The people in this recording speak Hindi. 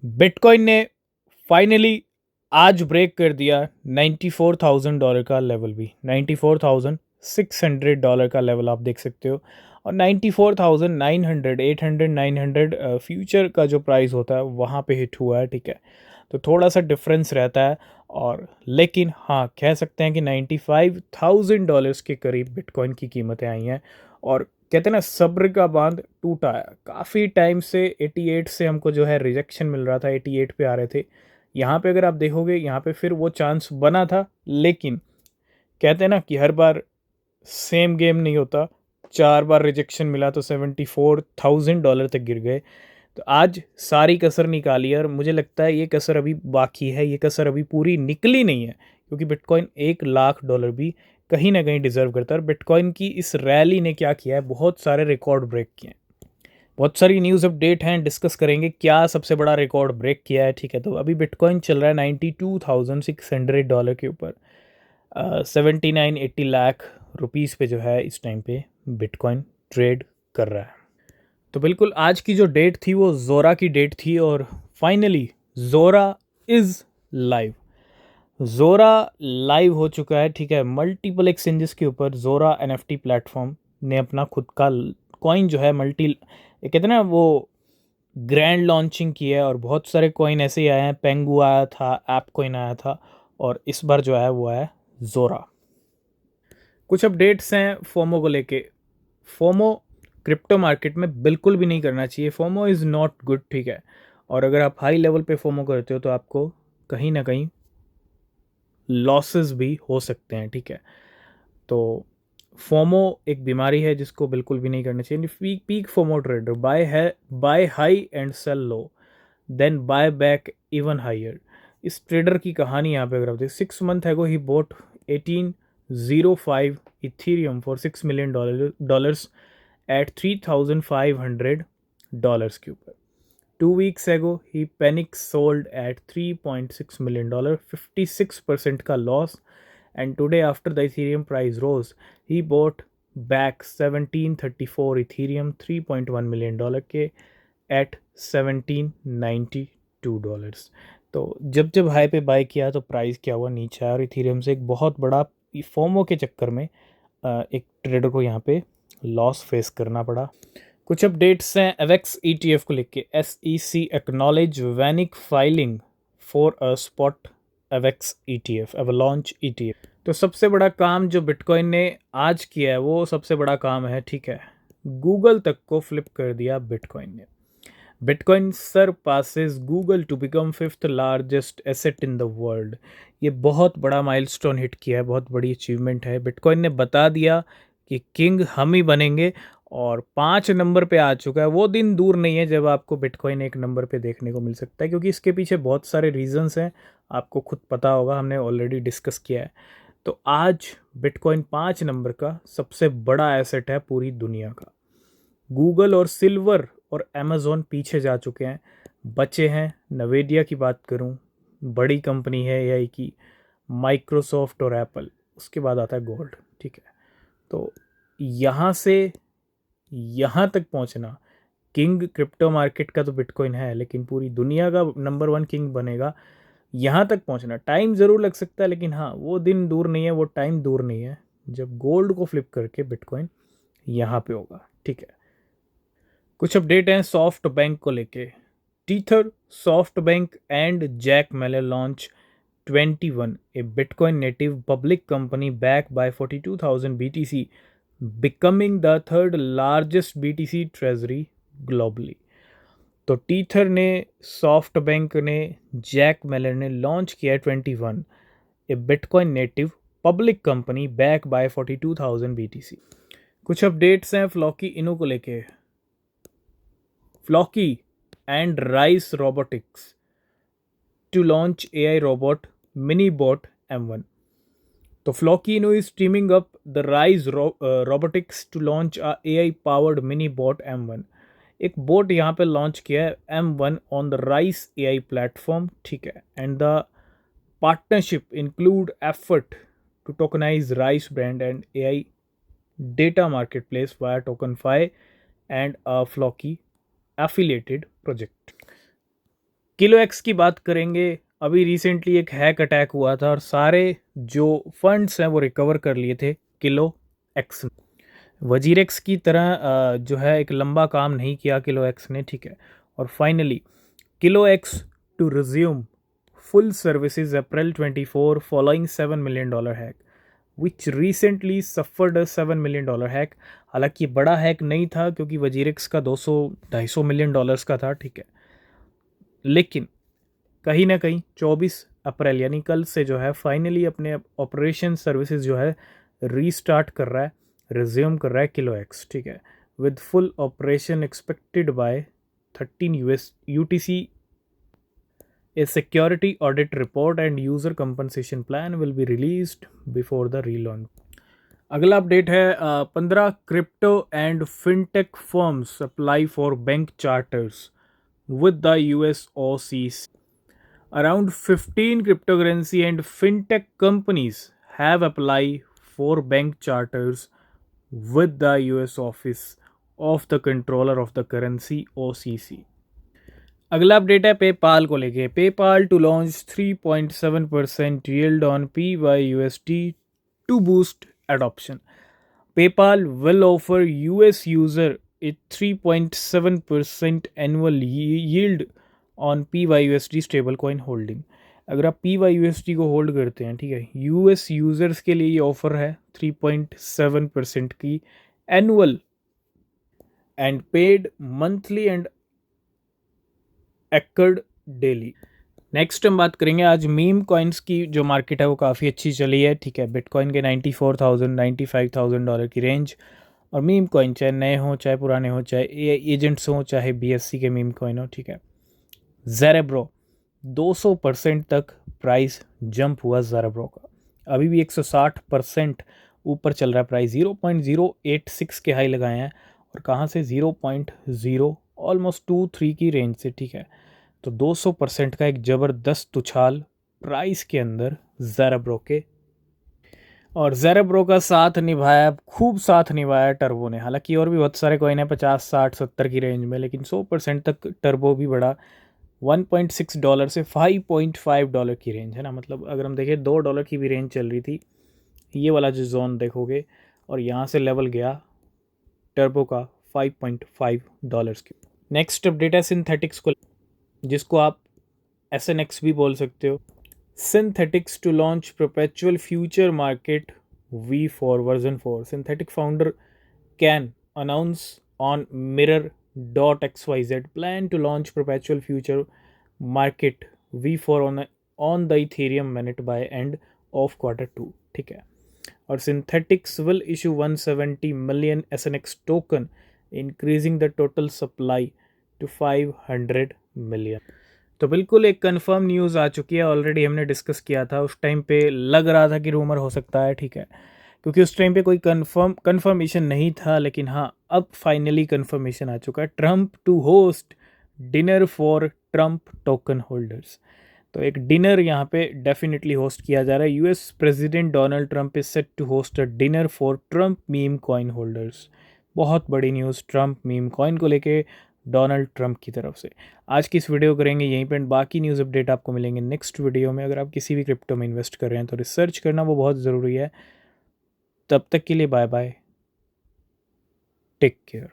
बिटकॉइन ने फाइनली आज ब्रेक कर दिया $94,000 का लेवल भी। $94,600 का लेवल आप देख सकते हो। और 94,900 800 900 फ्यूचर का जो प्राइस होता है वहाँ पे हिट हुआ है। ठीक है, तो थोड़ा सा डिफरेंस रहता है। और लेकिन हाँ, कह सकते हैं कि $95,000 के करीब बिटकॉइन की कीमतें आई हैं। और कहते हैं ना, सब्र का बांध टूटा है। काफ़ी टाइम से 88 से हमको जो है रिजेक्शन मिल रहा था, 88 पे आ रहे थे। यहाँ पे अगर आप देखोगे, यहाँ पे फिर वो चांस बना था, लेकिन कहते हैं ना कि हर बार सेम गेम नहीं होता। 4 बार रिजेक्शन मिला तो $74,000 तक गिर गए। तो आज सारी कसर निकाली है, और मुझे लगता है ये कसर अभी बाकी है, ये कसर अभी पूरी निकली नहीं है। क्योंकि बिटकॉइन $1,00,000 भी कहीं ना कहीं डिजर्व करता है। और बिटकॉइन की इस रैली ने क्या किया है, बहुत सारे रिकॉर्ड ब्रेक किए हैं। बहुत सारी न्यूज़ अपडेट हैं, डिस्कस करेंगे क्या सबसे बड़ा रिकॉर्ड ब्रेक किया है। ठीक है, तो अभी बिटकॉइन चल रहा है $92,600 के ऊपर। 79-80 लाख रुपीज़ पे जो है इस टाइम पे बिटकॉइन ट्रेड कर रहा है। तो बिल्कुल आज की जो डेट थी वो जोरा की डेट थी, और फाइनली जोरा इज़ लाइव। जोरा लाइव हो चुका है। ठीक है, मल्टीपल एक्सचेंजेस के ऊपर जोरा एनएफटी प्लेटफॉर्म ने अपना खुद का कॉइन जो है ये कहते हैं ना, वो ग्रैंड लॉन्चिंग की है। और बहुत सारे कॉइन ऐसे ही आए हैं। पेंगू आया था, ऐप कॉइन आया था, और इस बार जो है वो है जोरा। कुछ अपडेट्स हैं फोमो को लेके। फोमो क्रिप्टो मार्केट में बिल्कुल भी नहीं करना चाहिए। FOMO is not good. ठीक है, और अगर आप हाई लेवल पे फोमो करते हो तो आपको कहीं ना कहीं लॉसेस भी हो सकते हैं। ठीक है, तो फोमो एक बीमारी है जिसको बिल्कुल भी नहीं करना चाहिए। Peak FOMO trader buy high and sell low, then buy back even higher. इस ट्रेडर की कहानी यहाँ पे अगर आप देखें, 6 मंथ एगो ही bought 1805 Ethereum for $6 million at $3,500 के ऊपर। 2 weeks ago he panic sold at $3.6 million, 56% का loss. And today after the Ethereum price rose, he bought back 1734 Ethereum $3.1 million के at $1792। तो जब जब हाई पे बाय किया तो प्राइस क्या हुआ, नीचे आया। और इथीरियम से एक बहुत बड़ा फोमो के चक्कर में एक ट्रेडर को यहाँ पे लॉस फेस करना पड़ा। कुछ अपडेट्स हैं एवेक्स ईटीएफ को लेके। SEC acknowledge VanEck filing for a spot AVAX ETF, Avalanche ETF. तो सबसे बड़ा काम जो बिटकॉइन ने आज किया है वो सबसे बड़ा काम है। ठीक है, गूगल तक को फ्लिप कर दिया बिटकॉइन ने। Bitcoin surpasses Google to become fifth largest asset in the world. ये बहुत बड़ा माइलस्टोन हिट किया है, बहुत बड़ी अचीवमेंट है। बिटकॉइन ने बता दिया कि किंग हम ही बनेंगे, और 5 नंबर पे आ चुका है। वो दिन दूर नहीं है जब आपको बिटकॉइन 1 नंबर पे देखने को मिल सकता है, क्योंकि इसके पीछे बहुत सारे रीजंस हैं। आपको खुद पता होगा, हमने ऑलरेडी डिस्कस किया है। तो आज बिटकॉइन 5 नंबर का सबसे बड़ा एसेट है पूरी दुनिया का। गूगल और सिल्वर और अमेज़ॉन पीछे जा चुके हैं, बचे हैं नवेडिया की बात करूं, बड़ी कंपनी है एआई की, माइक्रोसॉफ्ट और एप्पल, उसके बाद आता है गोल्ड। ठीक है, तो यहाँ से यहाँ तक पहुँचना, किंग क्रिप्टो मार्केट का तो बिटकॉइन है, लेकिन पूरी दुनिया का नंबर 1 किंग बनेगा, यहाँ तक पहुँचना टाइम ज़रूर लग सकता है। लेकिन हाँ, वो दिन दूर नहीं है, वो टाइम दूर नहीं है जब गोल्ड को फ्लिप करके बिटकॉइन यहाँ पे होगा। ठीक है, कुछ अपडेट हैं सॉफ्ट बैंक को लेके। Tether, SoftBank and Jack Mallers launch 21 a bitcoin native public company back by 42,000 BTC, becoming the third largest BTC treasury globally. तो टीथर ने, सॉफ्ट बैंक ने, जैक मेलर ने लॉन्च किया 21 a bitcoin native public company back by 42,000 BTC। कुछ अपडेट्स हैं फ्लॉकी इनो को लेके। Flocky and Rise Robotics to launch AI robot MiniBot M1. So Flocky is teaming up the Rise Robotics to launch a AI powered mini bot M1। एक बोट यहाँ पे लॉन्च किया है M1 on the rise AI platform. ठीक है, and the partnership include effort to tokenise rise brand and AI data marketplace via TokenFi and a Flocky affiliated project। Kilo x की बात करेंगे। अभी रिसेंटली एक हैक अटैक हुआ था और सारे जो फंड्स हैं वो रिकवर कर लिए थे किलो एक्स। वजीर एक्स की तरह जो है एक लंबा काम नहीं किया किलो एक्स ने, ठीक है। और finally kilo x to resume full services April 24 following $7 million hack which recently suffered a $7 million hack। हालांकि ये बड़ा हैक नहीं था क्योंकि वजीरिक्स का 200-250 मिलियन डॉलर्स का था, ठीक है। लेकिन कहीं ना कहीं 24 अप्रैल यानी कल से जो है फाइनली अपने ऑपरेशन सर्विसेज जो है रीस्टार्ट कर रहा है, रिज्यूम कर रहा है किलो एक्स, ठीक है। With full operation expected bye 13 US UTC। A security audit report and user compensation plan will be released before the relaunch। अगला अपडेट है 15 crypto and fintech firms apply for bank charters with the US OCC। Around 15 cryptocurrency and fintech companies have applied for bank charters with the US Office of the Controller of the Currency OCC। अगला अपडेट है पेपाल को लेके। PayPal to launch 3.7% yield on PYUSD to boost adoption। PayPal will offer US user a 3.7% annual yield on PYUSD stablecoin holding। अगर आप PYUSD को होल्ड करते हैं, ठीक है, US यूज़र्स के लिए ये ऑफर है 3.7% की annual and paid monthly and accrued daily. Next हम बात करेंगे आज मीम कॉइन्स की। जो मार्केट है वो काफ़ी अच्छी चली है, ठीक है। बिटकॉइन के 94,000 $95,000 डॉलर की रेंज, और मीम कॉइन चाहे नए हों चाहे पुराने हों, चाहे एजेंट्स हों चाहे BSC के मीम कॉइन हो, ठीक है। ज़ेरेब्रो 200% तक प्राइस जंप हुआ ज़ेरेब्रो का। अभी भी 160% ऊपर चल रहा है प्राइस। 0.086 के हाई लगाए हैं और कहाँ से 0.0 ऑलमोस्ट 2-3 की रेंज से, ठीक है। तो 200% का एक ज़बरदस्त उछाल प्राइस के अंदर ज़ेरेब्रो के। और ज़ेरेब्रो का साथ निभाया, खूब साथ निभाया टर्बो ने। हालांकि और भी बहुत सारे कॉइन हैं 50, 60, 70 की रेंज में, लेकिन 100% तक टर्बो भी बढ़ा। $1.6 से $5.5 की रेंज है ना। मतलब अगर हम देखें $2 की भी रेंज चल रही थी, ये वाला जो जोन देखोगे, और यहाँ से लेवल गया टर्बो का $5.5 की। नेक्स्ट अपडेट है सिंथेटिक्स को, जिसको आप SNX भी बोल सकते हो। Synthetics to launch perpetual future market V4 version 4। Synthetic founder can announce on mirror.xyz plan to launch perpetual future market V4 on the Ethereum mainnet by end of Q2, ठीक है। और Synthetix will issue 170 million SNX token, increasing the total supply to 500 million। तो बिल्कुल एक कंफर्म न्यूज़ आ चुकी है। ऑलरेडी हमने डिस्कस किया था, उस टाइम पे लग रहा था कि रूमर हो सकता है, ठीक है, क्योंकि उस टाइम पे कोई कंफर्मेशन नहीं था। लेकिन हाँ, अब फाइनली कंफर्मेशन आ चुका है। Trump to host dinner for Trump token holders. तो एक डिनर यहाँ पे डेफिनेटली होस्ट किया जा रहा है। US president Donald Trump is set to host a dinner for Trump meme coin holders. बहुत बड़ी न्यूज़ ट्रम्प मीम कॉइन को लेके डोनाल्ड ट्रम्प की तरफ से। आज की इस वीडियो करेंगे यहीं पे, बाकी न्यूज़ अपडेट आपको मिलेंगे नेक्स्ट वीडियो में। अगर आप किसी भी क्रिप्टो में इन्वेस्ट कर रहे हैं तो रिसर्च करना वो बहुत ज़रूरी है। तब तक के लिए बाय बाय, टेक केयर।